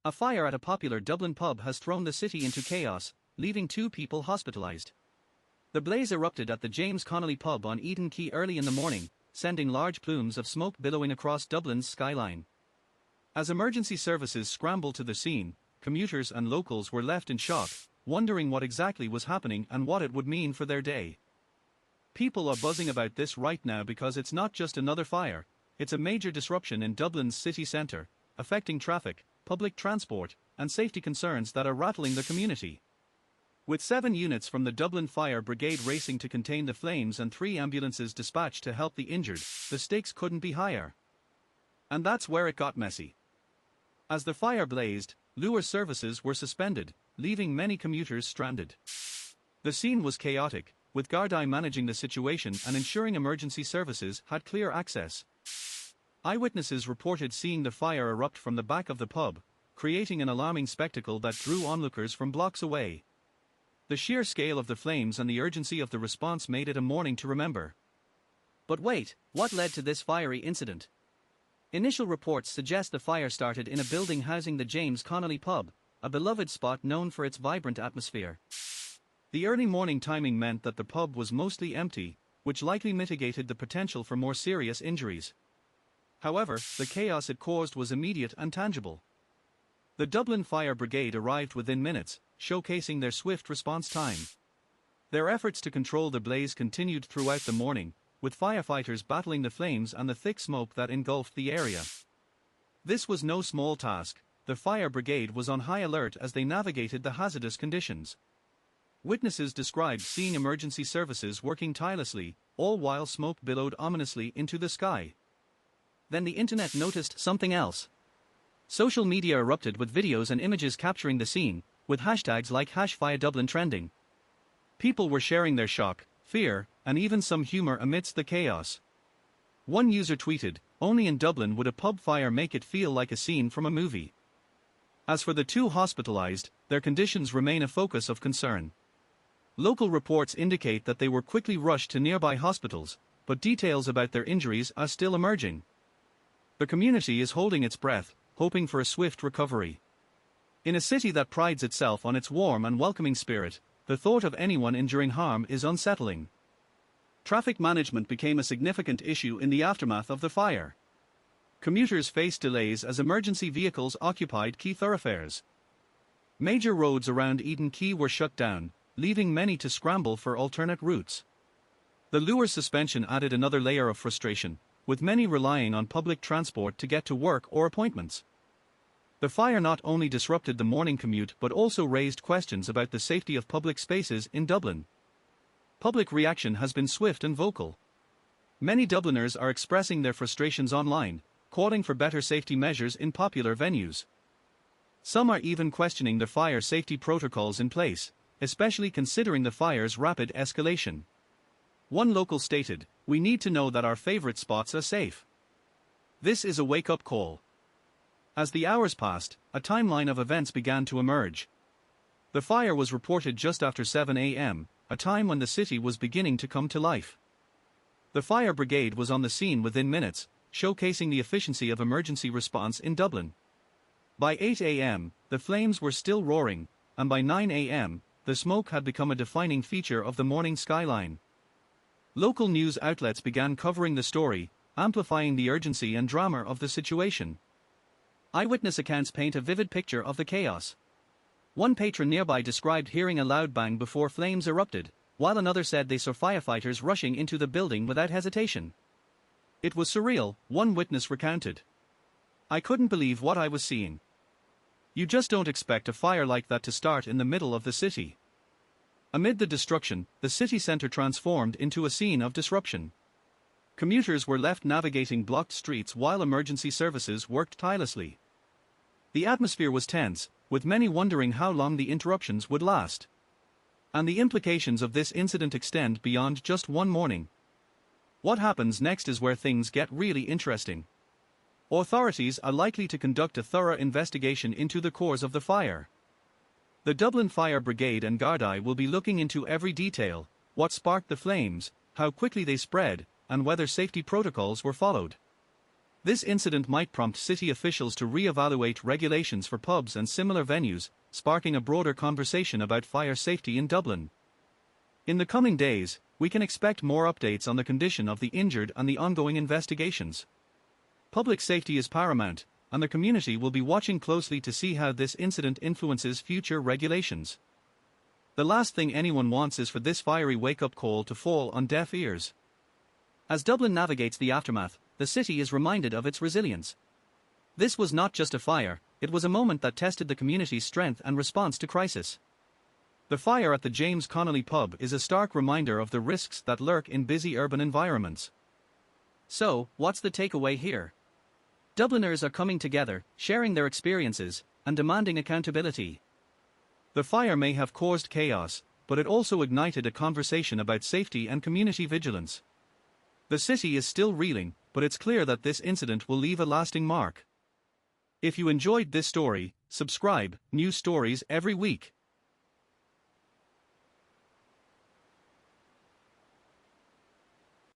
A fire at a popular Dublin pub has thrown the city into chaos, leaving 2 people hospitalised. The blaze erupted at the James Connolly pub on Eden Quay early in the morning, sending large plumes of smoke billowing across Dublin's skyline. As emergency services scrambled to the scene, commuters and locals were left in shock, wondering what exactly was happening and what it would mean for their day. People are buzzing about this right now because it's not just another fire, it's a major disruption in Dublin's city centre, affecting traffic, public transport, and safety concerns that are rattling the community. With 7 units from the Dublin Fire Brigade racing to contain the flames and 3 ambulances dispatched to help the injured, the stakes couldn't be higher. And that's where it got messy. As the fire blazed, Luas services were suspended, leaving many commuters stranded. The scene was chaotic, with Gardaí managing the situation and ensuring emergency services had clear access. Eyewitnesses reported seeing the fire erupt from the back of the pub, creating an alarming spectacle that drew onlookers from blocks away. The sheer scale of the flames and the urgency of the response made it a morning to remember. But wait, what led to this fiery incident? Initial reports suggest the fire started in a building housing the James Connolly pub, a beloved spot known for its vibrant atmosphere. The early morning timing meant that the pub was mostly empty, which likely mitigated the potential for more serious injuries. However, the chaos it caused was immediate and tangible. The Dublin Fire Brigade arrived within minutes, showcasing their swift response time. Their efforts to control the blaze continued throughout the morning, with firefighters battling the flames and the thick smoke that engulfed the area. This was no small task. The fire brigade was on high alert as they navigated the hazardous conditions. Witnesses described seeing emergency services working tirelessly, all while smoke billowed ominously into the sky. Then the internet noticed something else. Social media erupted with videos and images capturing the scene, with hashtags like #FireDublin trending. People were sharing their shock, fear, and even some humor amidst the chaos. One user tweeted, "Only in Dublin would a pub fire make it feel like a scene from a movie." As for the 2 hospitalised, their conditions remain a focus of concern. Local reports indicate that they were quickly rushed to nearby hospitals, but details about their injuries are still emerging. The community is holding its breath, hoping for a swift recovery. In a city that prides itself on its warm and welcoming spirit, the thought of anyone enduring harm is unsettling. Traffic management became a significant issue in the aftermath of the fire. Commuters faced delays as emergency vehicles occupied key thoroughfares. Major roads around Eden Quay were shut down, leaving many to scramble for alternate routes. The Luas suspension added another layer of frustration, with many relying on public transport to get to work or appointments. The fire not only disrupted the morning commute but also raised questions about the safety of public spaces in Dublin. Public reaction has been swift and vocal. Many Dubliners are expressing their frustrations online, calling for better safety measures in popular venues. Some are even questioning the fire safety protocols in place, especially considering the fire's rapid escalation. One local stated, "We need to know that our favorite spots are safe." This is a wake-up call. As the hours passed, a timeline of events began to emerge. The fire was reported just after 7 a.m., a time when the city was beginning to come to life. The fire brigade was on the scene within minutes, showcasing the efficiency of emergency response in Dublin. By 8 a.m., the flames were still roaring, and by 9 a.m., the smoke had become a defining feature of the morning skyline. Local news outlets began covering the story, amplifying the urgency and drama of the situation. Eyewitness accounts paint a vivid picture of the chaos. One patron nearby described hearing a loud bang before flames erupted, while another said they saw firefighters rushing into the building without hesitation. "It was surreal," one witness recounted. "I couldn't believe what I was seeing. You just don't expect a fire like that to start in the middle of the city." Amid the destruction, the city centre transformed into a scene of disruption. Commuters were left navigating blocked streets while emergency services worked tirelessly. The atmosphere was tense, with many wondering how long the interruptions would last. And the implications of this incident extend beyond just one morning. What happens next is where things get really interesting. Authorities are likely to conduct a thorough investigation into the cause of the fire. The Dublin Fire Brigade and Gardaí will be looking into every detail: what sparked the flames, how quickly they spread, and whether safety protocols were followed. This incident might prompt city officials to re-evaluate regulations for pubs and similar venues, sparking a broader conversation about fire safety in Dublin. In the coming days, we can expect more updates on the condition of the injured and the ongoing investigations. Public safety is paramount, and the community will be watching closely to see how this incident influences future regulations. The last thing anyone wants is for this fiery wake-up call to fall on deaf ears. As Dublin navigates the aftermath, the city is reminded of its resilience. This was not just a fire, it was a moment that tested the community's strength and response to crisis. The fire at the James Connolly pub is a stark reminder of the risks that lurk in busy urban environments. So, what's the takeaway here? Dubliners are coming together, sharing their experiences, and demanding accountability. The fire may have caused chaos, but it also ignited a conversation about safety and community vigilance. The city is still reeling, but it's clear that this incident will leave a lasting mark. If you enjoyed this story, subscribe, new stories every week.